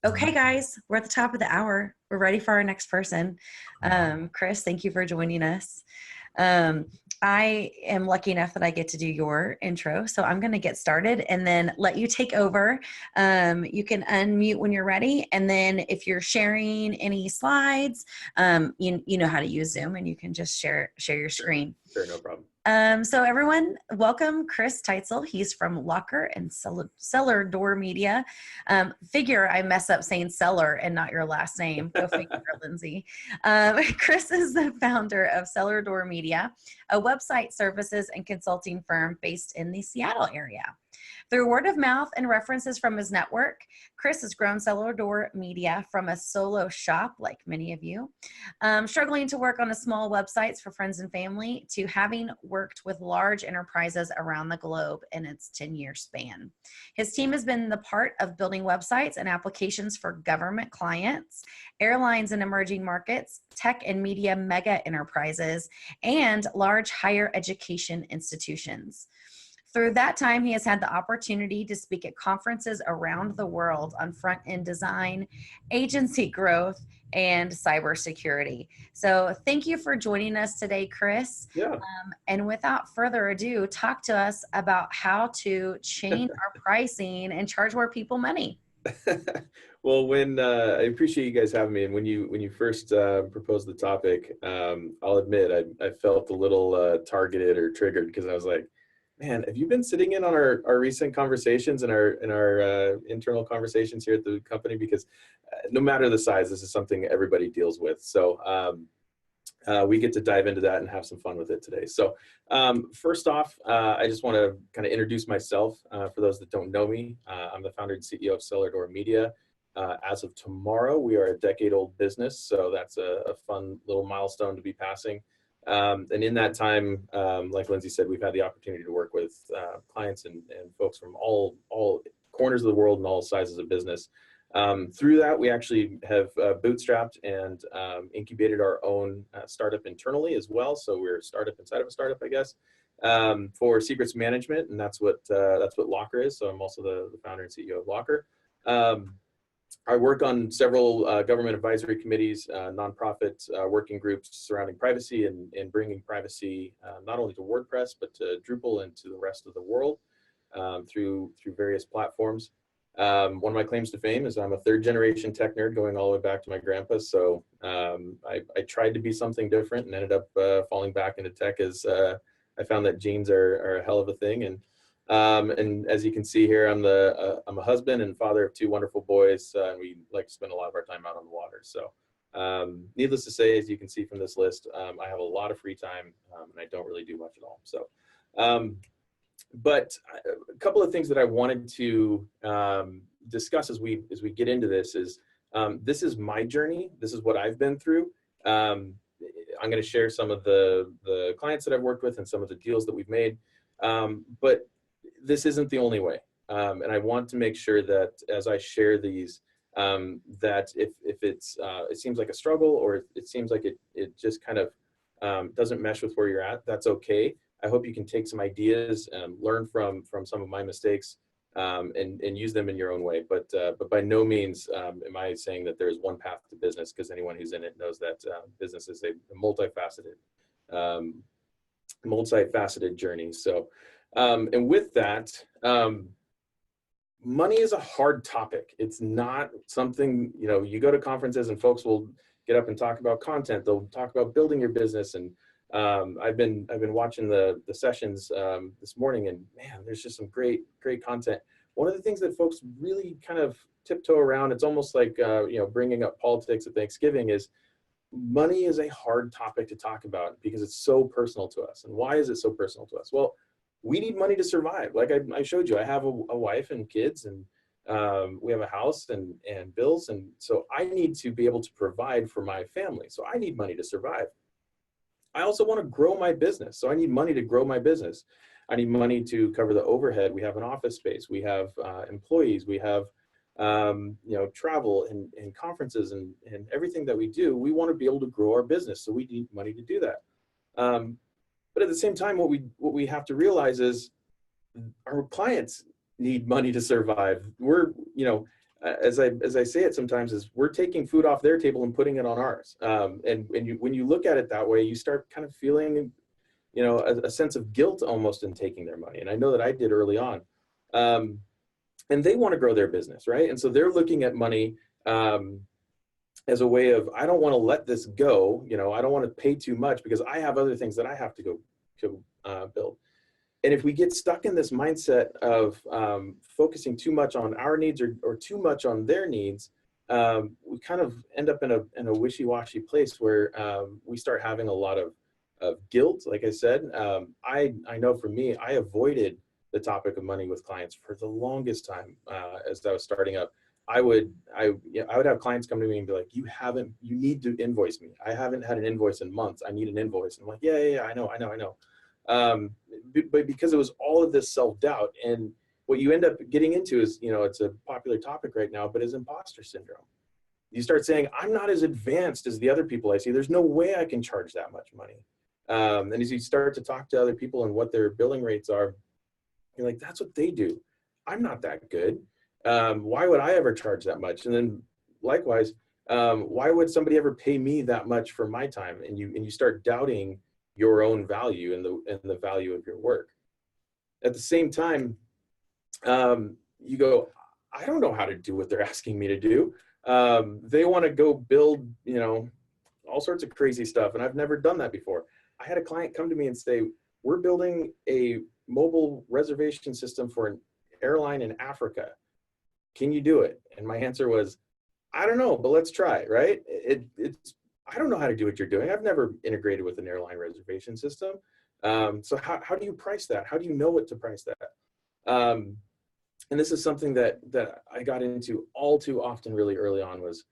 Okay, guys, we're at the top of the hour. We're ready for our next person. Chris, thank you for joining us. I am lucky enough that I get to do your intro, so I'm going to get started and then let you take over. You can unmute when you're ready, and then if you're sharing any slides, you know how to use Zoom, and you can just share your screen. Sure, no problem. So everyone, welcome Chris Teitzel. He's from Lockr and Cellar Door Media. Figure I mess up saying Cellar and not your last name. Go figure, Lindsay. Chris is the founder of Cellar Door Media, a website services and consulting firm based in the Seattle area. Through word of mouth and references from his network, Chris has grown Cellar Door Media from a solo shop, like many of you, struggling to work on a small websites for friends and family, to having worked with large enterprises around the globe in its 10-year span. His team has been the part of building websites and applications for government clients, airlines in emerging markets, tech and media mega enterprises, and large higher education institutions. Through that time, he has had the opportunity to speak at conferences around the world on front-end design, agency growth, and cybersecurity. So thank you for joining us today, Chris. Yeah. And without further ado, talk to us about how to change our pricing and charge more people money. Well, I appreciate you guys having me, and when you first proposed the topic, I'll admit I felt a little targeted or triggered, because I was like, man, have you been sitting in on our recent conversations and our internal conversations here at the company? Because no matter the size, this is something everybody deals with. So we get to dive into that and have some fun with it today. So first off, I just want to kind of introduce myself for those that don't know me. I'm the founder and CEO of Cellar Door Media. As of tomorrow, we are a decade-old business, so that's a fun little milestone to be passing. And in that time, like Lindsay said, we've had the opportunity to work with clients and folks from all corners of the world and all sizes of business. Through that, we actually have bootstrapped and incubated our own startup internally as well. So we're a startup inside of a startup, I guess, for secrets management, and that's what Lockr is. So I'm also the founder and CEO of Lockr. I work on several government advisory committees, nonprofit working groups surrounding privacy and bringing privacy not only to WordPress, but to Drupal and to the rest of the world through various platforms. One of my claims to fame is I'm a third-generation tech nerd going all the way back to my grandpa. So I tried to be something different and ended up falling back into tech as I found that genes are a hell of a thing. And as you can see here, I'm a husband and father of two wonderful boys, and we like to spend a lot of our time out on the water. So needless to say, as you can see from this list, I have a lot of free time, and I don't really do much at all. So, but a couple of things that I wanted to discuss as we get into this is my journey. This is what I've been through. I'm going to share some of the clients that I've worked with and some of the deals that we've made. But this isn't the only way. And I want to make sure that as I share these, that if it seems like a struggle, or it seems like it just kind of doesn't mesh with where you're at, that's okay. I hope you can take some ideas and learn from some of my mistakes, and use them in your own way. But by no means am I saying that there's one path to business, because anyone who's in it knows that business is a multifaceted journey. So, and with that, money is a hard topic. It's not something, you go to conferences and folks will get up and talk about content. They'll talk about building your business. And I've been watching the sessions this morning, and man, there's just some great content. One of the things that folks really kind of tiptoe around, it's almost like, bringing up politics at Thanksgiving, is money is a hard topic to talk about because it's so personal to us. And why is it so personal to us? Well, we need money to survive. Like I showed you, I have a wife and kids, and we have a house and bills. And so I need to be able to provide for my family. So I need money to survive. I also want to grow my business. So I need money to grow my business. I need money to cover the overhead. We have an office space. We have employees. We have travel and conferences and everything that we do. We want to be able to grow our business. So we need money to do that. But at the same time, what we have to realize is our clients need money to survive. We're, as I say it sometimes, is we're taking food off their table and putting it on ours. And when you look at it that way, you start kind of feeling, a sense of guilt almost in taking their money. And I know that I did early on. And they want to grow their business, right? And so they're looking at money as a way of, I don't want to let this go. I don't want to pay too much because I have other things that I have to go build. And if we get stuck in this mindset of focusing too much on our needs or too much on their needs, we kind of end up in a wishy-washy place where we start having a lot of guilt. Like I said, I know for me, I avoided the topic of money with clients for the longest time as I was starting up. I would have clients come to me and be like, you need to invoice me. I haven't had an invoice in months. I need an invoice. And I'm like, yeah, I know. But because it was all of this self-doubt, and what you end up getting into is, it's a popular topic right now, but is imposter syndrome. You start saying, I'm not as advanced as the other people I see. There's no way I can charge that much money. And as you start to talk to other people and what their billing rates are, you're like, that's what they do. I'm not that good. Why would I ever charge that much? And then likewise, why would somebody ever pay me that much for my time? And you start doubting your own value and the value of your work. At the same time, you go, I don't know how to do what they're asking me to do. They want to go build, all sorts of crazy stuff. And I've never done that before. I had a client come to me and say, we're building a mobile reservation system for an airline in Africa. Can you do it? And my answer was, I don't know, but let's try, right? I don't know how to do what you're doing. I've never integrated with an airline reservation system. So how do you price that? How do you know what to price that? And this is something that I got into all too often really early on was,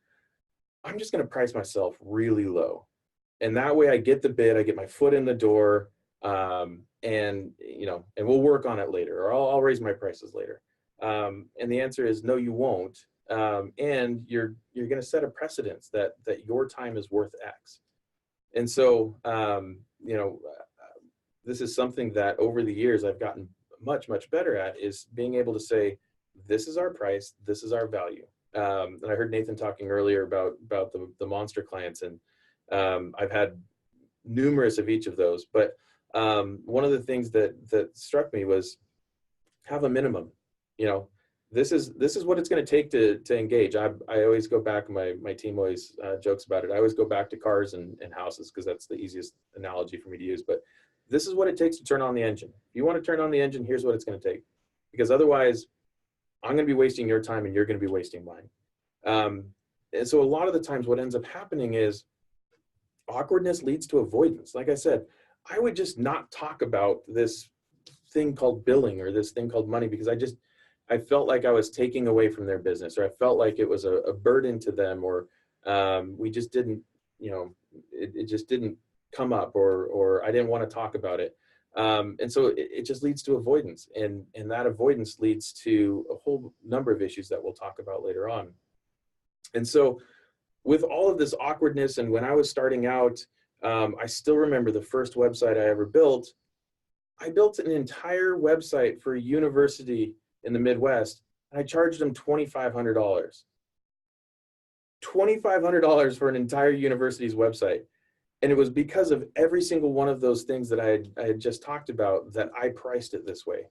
I'm just going to price myself really low. And that way I get the bid, I get my foot in the door, and we'll work on it later, or I'll raise my prices later. And the answer is no, you won't. And you're going to set a precedence that your time is worth X. And so, this is something that over the years I've gotten much, much better at, is being able to say, this is our price, this is our value. And I heard Nathan talking earlier about the monster clients, and I've had numerous of each of those. But one of the things that struck me was, have a minimum. This is what it's going to take to engage. I always go back, my team always jokes about it. I always go back to cars and houses because that's the easiest analogy for me to use. But this is what it takes to turn on the engine. If you want to turn on the engine, here's what it's going to take. Because otherwise, I'm going to be wasting your time and you're going to be wasting mine. And so a lot of the times what ends up happening is awkwardness leads to avoidance. Like I said, I would just not talk about this thing called billing or this thing called money because I felt like I was taking away from their business, or I felt like it was a burden to them, or we just didn't, it just didn't come up, or I didn't want to talk about it. And so it just leads to avoidance, and that avoidance leads to a whole number of issues that we'll talk about later on. And so with all of this awkwardness, and when I was starting out, I still remember the first website I ever built. I built an entire website for a university in the Midwest, and I charged them $2,500. $2,500 for an entire university's website. And it was because of every single one of those things that I had just talked about that I priced it this way.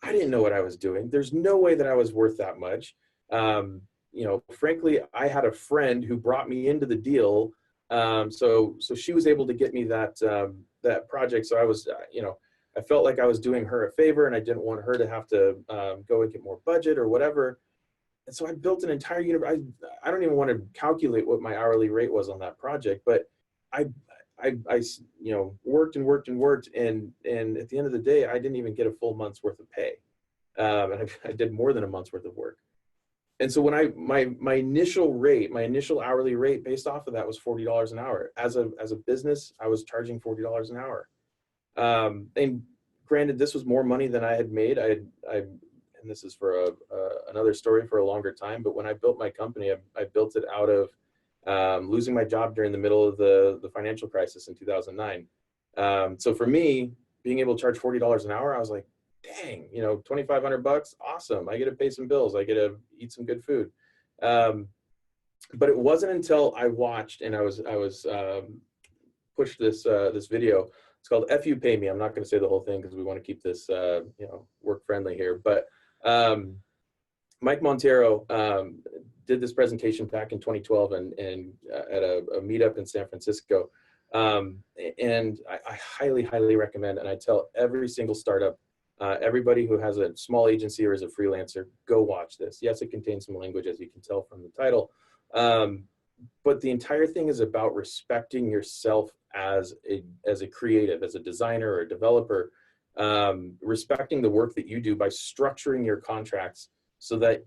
I didn't know what I was doing. There's no way that I was worth that much. Frankly, I had a friend who brought me into the deal. So she was able to get me that project. So I was, I felt like I was doing her a favor, and I didn't want her to have to go and get more budget or whatever. And so I built an entire universe. I don't even want to calculate what my hourly rate was on that project, but I worked and worked and worked, and at the end of the day, I didn't even get a full month's worth of pay, and I did more than a month's worth of work. And so when my initial hourly rate based off of that was $40 an hour. As a business, I was charging $40 an hour. And granted, this was more money than I had made. And this is for another story for a longer time. But when I built my company, I built it out of losing my job during the middle of the financial crisis in 2009. So for me, being able to charge $40 an hour, I was like, dang, $2,500, awesome. I get to pay some bills. I get to eat some good food. But it wasn't until I watched and I was pushed this this video. It's called "F You Pay Me." I'm not going to say the whole thing because we want to keep this work friendly here. But Mike Montero did this presentation back in 2012 and at a meetup in San Francisco. And I highly recommend, and I tell every single startup, everybody who has a small agency or is a freelancer, go watch this. Yes, it contains some language, as you can tell from the title. But the entire thing is about respecting yourself as a creative, as a designer or a developer, respecting the work that you do by structuring your contracts so that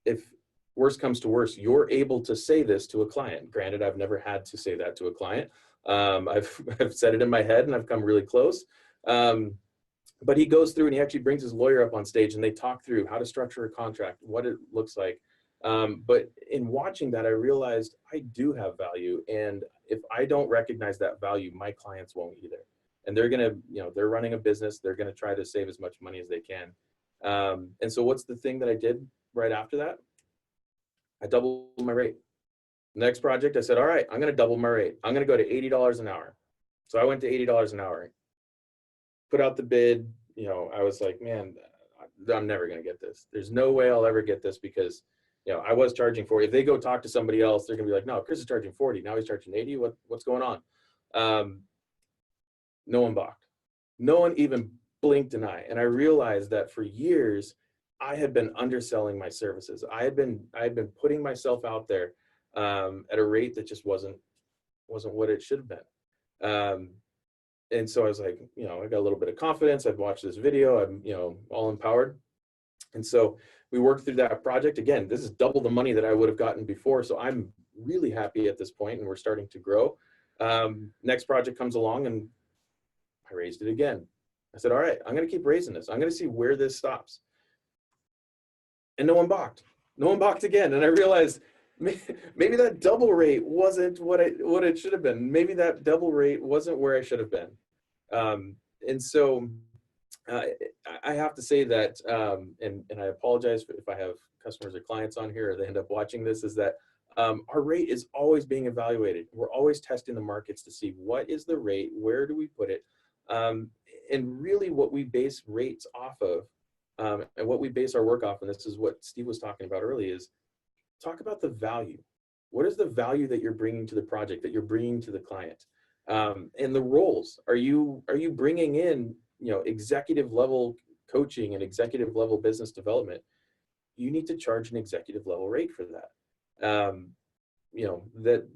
if worse comes to worse, you're able to say this to a client. Granted, I've never had to say that to a client. I've said it in my head and I've come really close. But he goes through and he actually brings his lawyer up on stage and they talk through how to structure a contract, what it looks like. But in watching that, I realized I do have value. And if I don't recognize that value, my clients won't either. And they're going to, they're running a business. They're going to try to save as much money as they can. And so what's the thing that I did right after that? I doubled my rate. Next project, I said, all right, I'm going to double my rate. I'm going to go to $80 an hour. So I went to $80 an hour, put out the bid. I was like, man, I'm never going to get this. There's no way I'll ever get this because, I was charging 40. If they go talk to somebody else, they're going to be like, no, Chris is charging 40. Now he's charging 80. What's going on? No one balked. No one even blinked an eye. And I realized that for years, I had been underselling my services. I had been putting myself out there at a rate that just wasn't what it should have been. And so I was like, I got a little bit of confidence. I've watched this video. I'm, all empowered. And so we worked through that project. Again, this is double the money that I would have gotten before. So I'm really happy at this point and we're starting to grow. Next project comes along and I raised it again. I said, all right, I'm going to keep raising this. I'm going to see where this stops. And no one balked. No one balked again. And I realized maybe that double rate wasn't what it should have been. Maybe that double rate wasn't where I should have been. And so I have to say that, and I apologize if I have customers or clients on here or they end up watching this, is that our rate is always being evaluated. We're always testing the markets to see what is the rate, where do we put it, and really what we base rates off of, and what we base our work off, and this is what Steve was talking about earlier, is talk about the value. What is the value that you're bringing to the project, that you're bringing to the client? And the roles. Are you bringing in, executive level coaching and executive level business development? You need to charge an executive level rate for that. That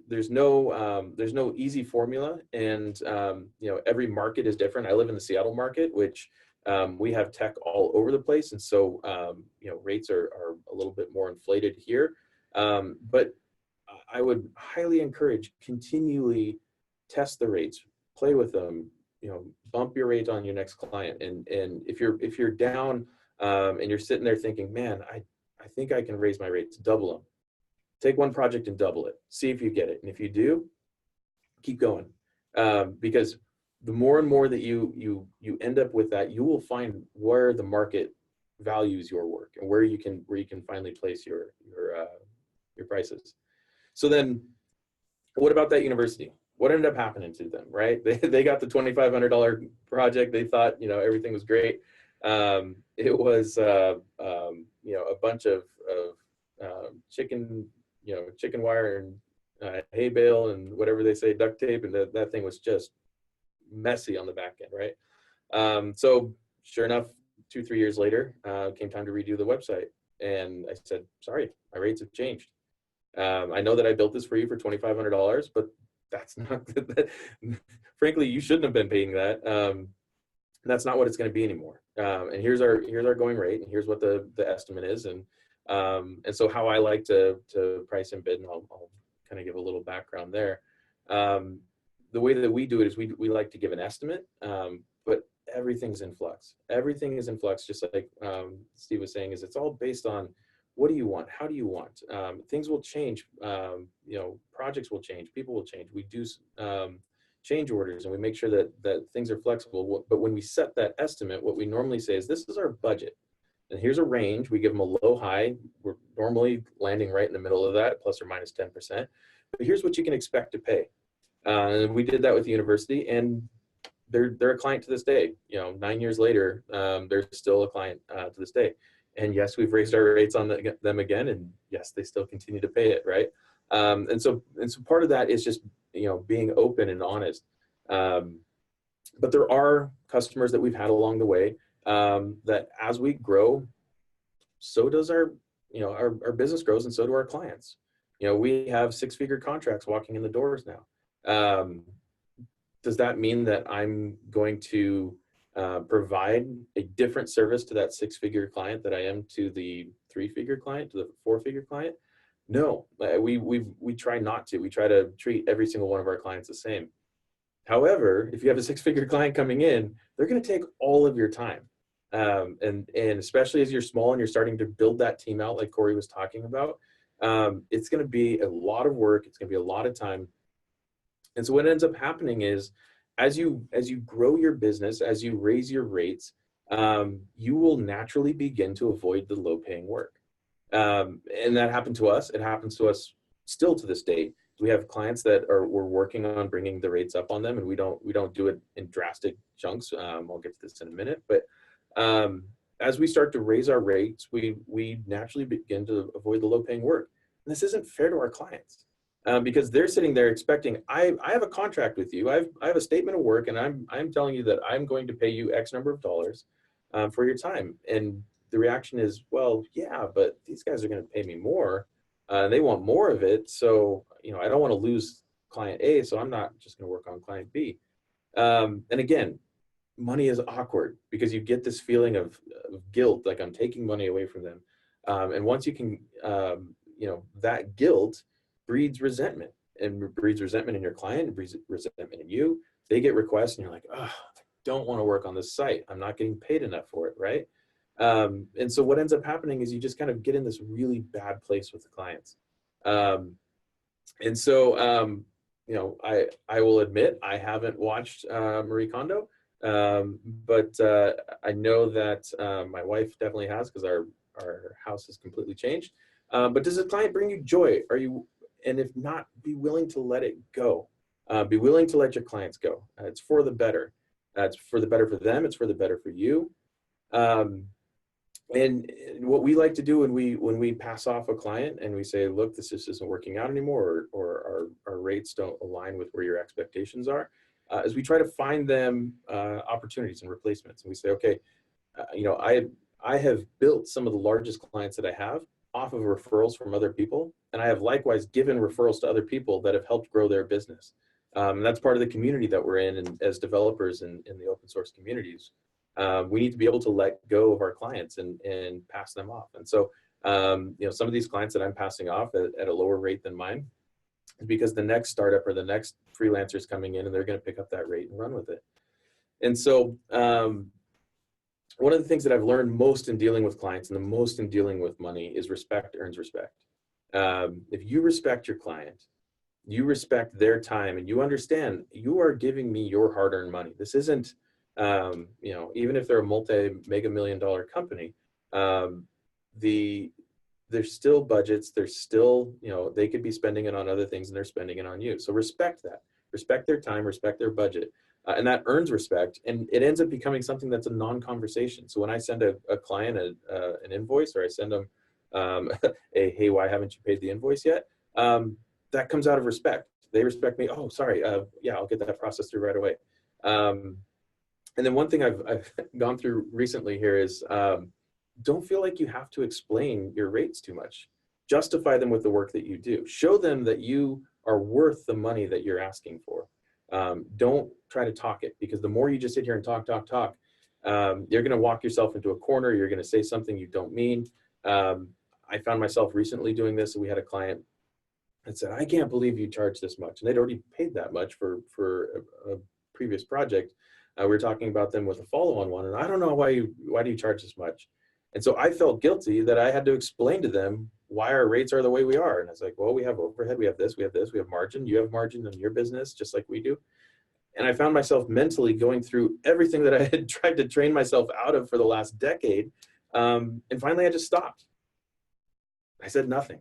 there's no easy formula, and every market is different. I live in the Seattle market, which we have tech all over the place, and so rates are a little bit more inflated here. But I would highly encourage continually test the rates, play with them, bump your rate on your next client. And if you're down and you're sitting there thinking, man, I think I can raise my rates, double them. Take one project and double it. See if you get it. And if you do, keep going. Because the more and more that you end up with that, you will find where the market values your work and where you can finally place your prices. So then, what about that university? What ended up happening to them, right? They got the $2,500 project. They thought, everything was great. It was, a bunch of chicken wire and hay bale and whatever they say, duct tape. And that thing was just messy on the back end, right? So sure enough, 2-3 years later, came time to redo the website. And I said, sorry, my rates have changed. I know that I built this for you for $2,500, but that's not, frankly, you shouldn't have been paying that. That's not what it's going to be anymore. And here's our going rate, and here's what the estimate is. And so how I like to price and bid, and I'll kind of give a little background there. The way that we do it is we like to give an estimate, but everything's in flux. Everything is in flux, just like Steve was saying, is it's all based on what do you want? How do you want? Things will change. Projects will change. People will change. We do change orders, and we make sure that things are flexible. But when we set that estimate, what we normally say is, this is our budget. And here's a range. We give them a low high. We're normally landing right in the middle of that, plus or minus 10%. But here's what you can expect to pay. And we did that with the university, and they're a client to this day. 9 years later, they're still a client to this day. And yes, we've raised our rates on them again, and yes, they still continue to pay it, right? And so part of that is just being open and honest. But there are customers that we've had along the way that as we grow, so does our business grows, and so do our clients. We have six-figure contracts walking in the doors now. Does that mean that I'm going to provide a different service to that six-figure client that I am to the three-figure client, to the four-figure client? No, we try not to. We try to treat every single one of our clients the same. However, if you have a six-figure client coming in, they're going to take all of your time. And especially as you're small and you're starting to build that team out, like Corey was talking about, it's going to be a lot of work. It's going to be a lot of time. And so what ends up happening is, as you grow your business, as you raise your rates, you will naturally begin to avoid the low-paying work. And that happened to us. It happens to us still to this day. We have clients that we're working on bringing the rates up on them, and we don't do it in drastic chunks. I'll get to this in a minute, but as we start to raise our rates, we naturally begin to avoid the low-paying work. And this isn't fair to our clients. Because they're sitting there expecting, I have a contract with you. I have a statement of work, and I'm telling you that I'm going to pay you X number of dollars for your time. And the reaction is, well, yeah, but these guys are going to pay me more. They want more of it. So, I don't want to lose client A, so I'm not just going to work on client B. And again, money is awkward because you get this feeling of guilt, like I'm taking money away from them. And once you can, that guilt breeds resentment, and breeds resentment in your client, and breeds resentment in you. They get requests and you're like, oh, I don't want to work on this site. I'm not getting paid enough for it, right? And so what ends up happening is you just kind of get in this really bad place with the clients. And so, I will admit I haven't watched Marie Kondo, but I know that my wife definitely has, because our house has completely changed. But does the client bring you joy? And if not, be willing to let it go. Be willing to let your clients go. It's for the better. It's for the better for them. It's for the better for you. And what we like to do when we pass off a client and we say, look, this just isn't working out anymore, or our rates don't align with where your expectations are, is we try to find them opportunities and replacements. And we say, okay, I have built some of the largest clients that I have off of referrals from other people. And I have likewise given referrals to other people that have helped grow their business. And that's part of the community that we're in, and as developers in the open source communities. We need to be able to let go of our clients and pass them off. And so, some of these clients that I'm passing off at a lower rate than mine is because the next startup or the next freelancer is coming in, and they're going to pick up that rate and run with it. And so, one of the things that I've learned most in dealing with clients, and the most in dealing with money, is respect earns respect. If you respect your client, you respect their time, and you understand you are giving me your hard-earned money. This isn't, even if they're a multi-mega million-dollar company, there's still budgets. There's still, they could be spending it on other things, and they're spending it on you. So respect that. Respect their time. Respect their budget. And that earns respect, and it ends up becoming something that's a non-conversation. So when I send a client an invoice, or I send them hey, why haven't you paid the invoice yet? That comes out of respect. They respect me. Oh, sorry. Yeah, I'll get that processed through right away. And then one thing I've gone through recently here is don't feel like you have to explain your rates too much. Justify them with the work that you do. Show them that you are worth the money that you're asking for. Don't try to talk it, because the more you just sit here and talk, you're going to walk yourself into a corner. You're going to say something you don't mean. I found myself recently doing this, and we had a client that said, I can't believe you charge this much. And they'd already paid that much for a previous project. We were talking about them with a follow-on one, and I don't know why do you charge this much? And so I felt guilty that I had to explain to them why our rates are the way we are. And I was like, well, we have overhead, we have this, we have margin. You have margin in your business, just like we do. And I found myself mentally going through everything that I had tried to train myself out of for the last decade, And finally, I just stopped. I said nothing.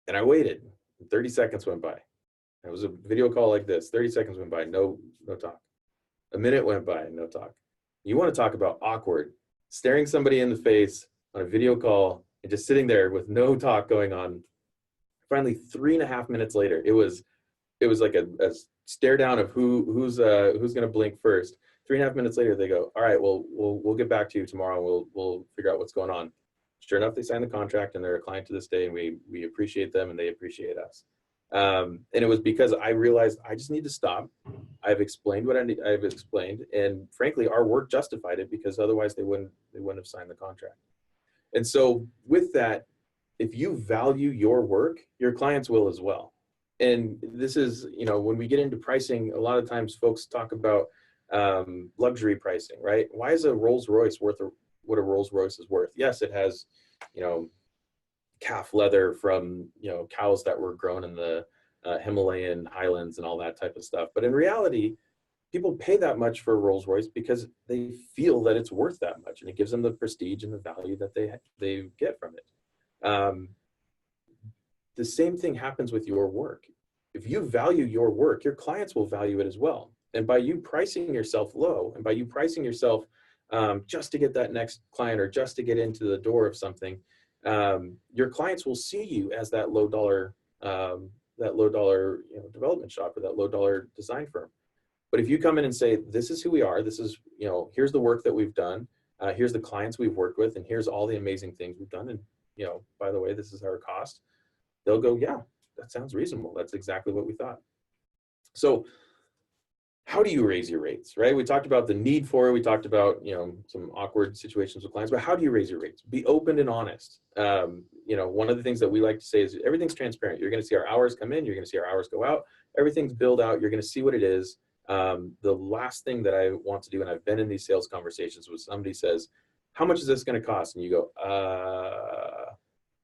And I waited. 30 seconds went by. It was a video call like this. 30 seconds went by, no talk. A minute went by, no talk. You want to talk about awkward, staring somebody in the face on a video call and just sitting there with no talk going on. Finally, 3.5 minutes later, it was like a stare down of who's going to blink first. 3.5 minutes later, they go, all right, well, we'll get back to you tomorrow. We'll figure out what's going on. Sure enough, they signed the contract and they're a client to this day, and we appreciate them and they appreciate us. And it was because I realized I just need to stop. I've explained what I've explained, and frankly, our work justified it, because otherwise they wouldn't have signed the contract. And so with that, if you value your work, your clients will as well. And this is, when we get into pricing, a lot of times folks talk about luxury pricing, right? Why is a Rolls Royce worth what a Rolls Royce is worth? Yes, it has, calf leather from, cows that were grown in the Himalayan highlands and all that type of stuff. But in reality, people pay that much for a Rolls Royce because they feel that it's worth that much, and it gives them the prestige and the value that they get from it. The same thing happens with your work. If you value your work, your clients will value it as well. And by you pricing yourself low, and by you pricing yourself just to get that next client or just to get into the door of something, your clients will see you as that low dollar development shop, or that low dollar design firm. But if you come in and say, this is who we are, this is, here's the work that we've done, here's the clients we've worked with, and here's all the amazing things we've done, and by the way, this is our cost, they'll go, yeah, that sounds reasonable. That's exactly what we thought. So how do you raise your rates, right? We talked about the need for it. We talked about, some awkward situations with clients, but how do you raise your rates? Be open and honest. One of the things that we like to say is everything's transparent. You're going to see our hours come in. You're going to see our hours go out. Everything's billed out. You're going to see what it is. The last thing that I want to do, and I've been in these sales conversations, with somebody says, how much is this going to cost? And you go,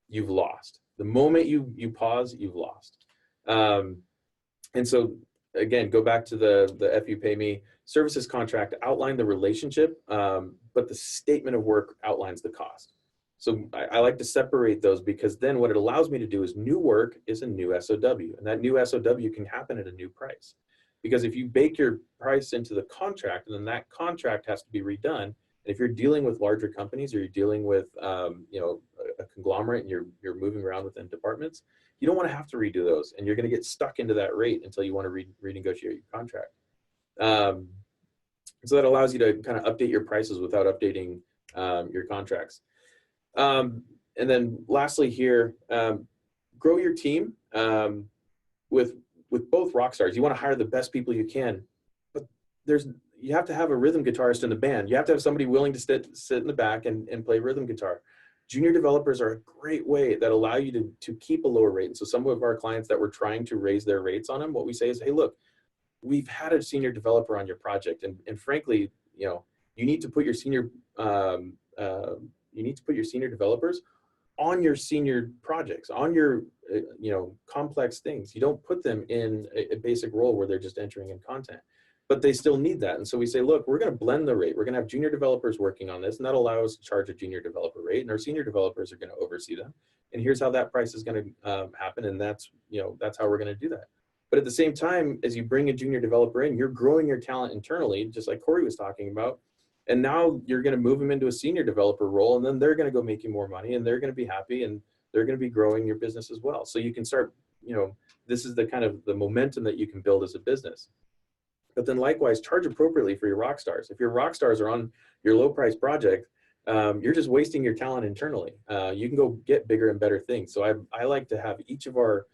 you've lost. The moment you pause, you've lost. And so again, go back to the F you pay me services contract, outline the relationship, but the statement of work outlines the cost. So I like to separate those, because then what it allows me to do is new work is a new SOW, and that new SOW can happen at a new price. Because if you bake your price into the contract, and then that contract has to be redone, and if you're dealing with larger companies, or you're dealing with a conglomerate, and you're moving around within departments, you don't want to have to redo those, and you're going to get stuck into that rate until you want to renegotiate your contract. So that allows you to kind of update your prices without updating your contracts. And then lastly here, grow your team with both rock stars. You want to hire the best people you can, but you have to have a rhythm guitarist in the band. You have to have somebody willing to sit in the back and play rhythm guitar. Junior developers are a great way that allow you to keep a lower rate. And so some of our clients that we're trying to raise their rates on them, what we say is, hey, look, we've had a senior developer on your project. And frankly, you need to put your senior developers on your senior projects, on your, complex things. You don't put them in a basic role where they're just entering in content, but they still need that. And so we say, look, we're going to blend the rate. We're going to have junior developers working on this, and that'll allow us to charge a junior developer rate, and our senior developers are going to oversee them. And here's how that price is going to happen. And that's how we're going to do that. But at the same time, as you bring a junior developer in, you're growing your talent internally, just like Corey was talking about. And now you're going to move them into a senior developer role, and then they're going to go make you more money, and they're going to be happy, and they're going to be growing your business as well. So you can start, this is the kind of the momentum that you can build as a business. But then likewise, charge appropriately for your rock stars. If your rock stars are on your low price project, you're just wasting your talent internally. You can go get bigger and better things. So I like to have each of our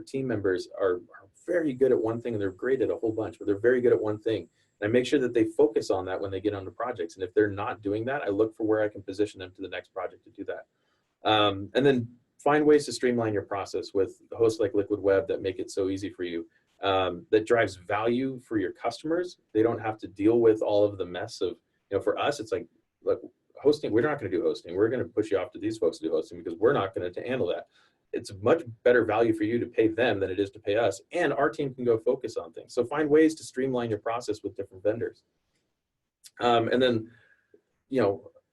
team members are very good at one thing, and they're great at a whole bunch, but they're very good at one thing. And I make sure that they focus on that when they get onto projects. And if they're not doing that, I look for where I can position them to the next project to do that. And then find ways to streamline your process with hosts like Liquid Web that make it so easy for you, that drives value for your customers. They don't have to deal with all of the mess of, for us, it's like, look, hosting, we're not going to do hosting. We're going to push you off to these folks to do hosting, because we're not going to handle that. It's much better value for you to pay them than it is to pay us. And our team can go focus on things. So find ways to streamline your process with different vendors. And then,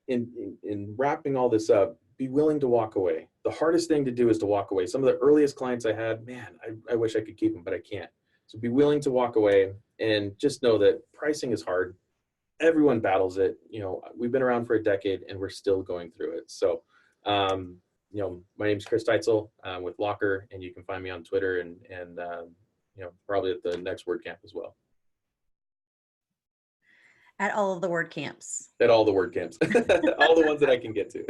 in wrapping all this up, be willing to walk away. The hardest thing to do is to walk away. Some of the earliest clients I had, man, I wish I could keep them, but I can't. So be willing to walk away, and just know that pricing is hard. Everyone battles it. You know, we've been around for a decade and we're still going through it. So, you know, my name's Chris Teitzel with Lockr, and you can find me on Twitter and you know, probably at the next WordCamp as well. At all of the word camps. At all the WordCamps, all the ones that I can get to.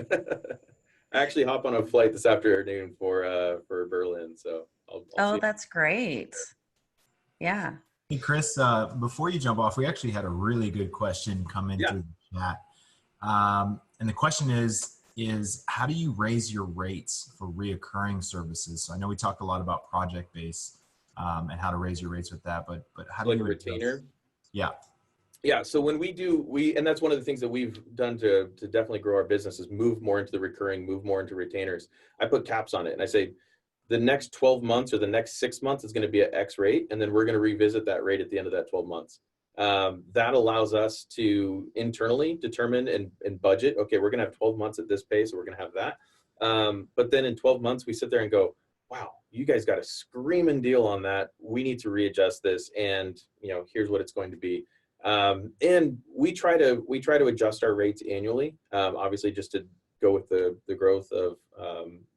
I actually hop on a flight this afternoon for Berlin, so I'll see. That's great. Yeah. Hey, Chris, before you jump off, we actually had a really good question come in through the chat. And the question is how do you raise your rates for reoccurring services? So I know we talked a lot about project-based and how to raise your rates with that, but how do you retainer? Yeah. Yeah. So when and that's one of the things that we've done to definitely grow our business is move more into the recurring, move more into retainers. I put caps on it and I say, the next 12 months or the next 6 months is going to be at X rate. And then we're going to revisit that rate at the end of that 12 months. That allows us to internally determine and budget, okay, we're going to have 12 months at this pace, so we're going to have that. But then in 12 months, we sit there and go, wow, you guys got a screaming deal on that. We need to readjust this. And, you know, here's what it's going to be. And we try to adjust our rates annually, obviously just to go with the growth of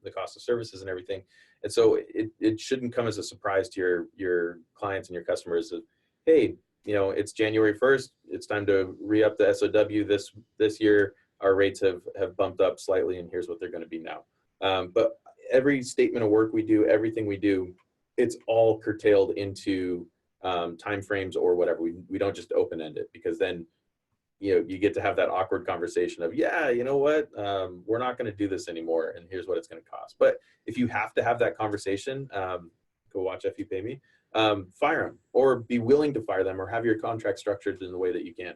the cost of services and everything. And so it shouldn't come as a surprise to your clients and your customers of, hey, you know, it's January 1st. It's time to re-up the SOW this year. Our rates have bumped up slightly, and here's what they're going to be now. But every statement of work we do, everything we do, it's all curtailed into timeframes or whatever. We don't just open end it, because then, you know, you get to have that awkward conversation of, yeah, you know what, we're not going to do this anymore, and here's what it's going to cost. But if you have to have that conversation, go watch If You Pay Me, fire them, or be willing to fire them, or have your contract structured in the way that you can.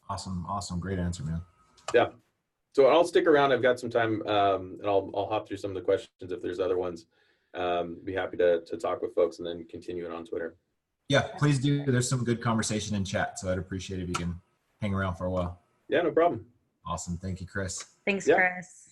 Awesome. Great answer, man. Yeah. So I'll stick around. I've got some time, and I'll hop through some of the questions if there's other ones. Be happy to talk with folks and then continue it on Twitter. Yeah, please do. There's some good conversation in chat, so I'd appreciate it if you can hang around for a while. Yeah, no problem. Awesome. Thank you, Chris. Thanks, Chris.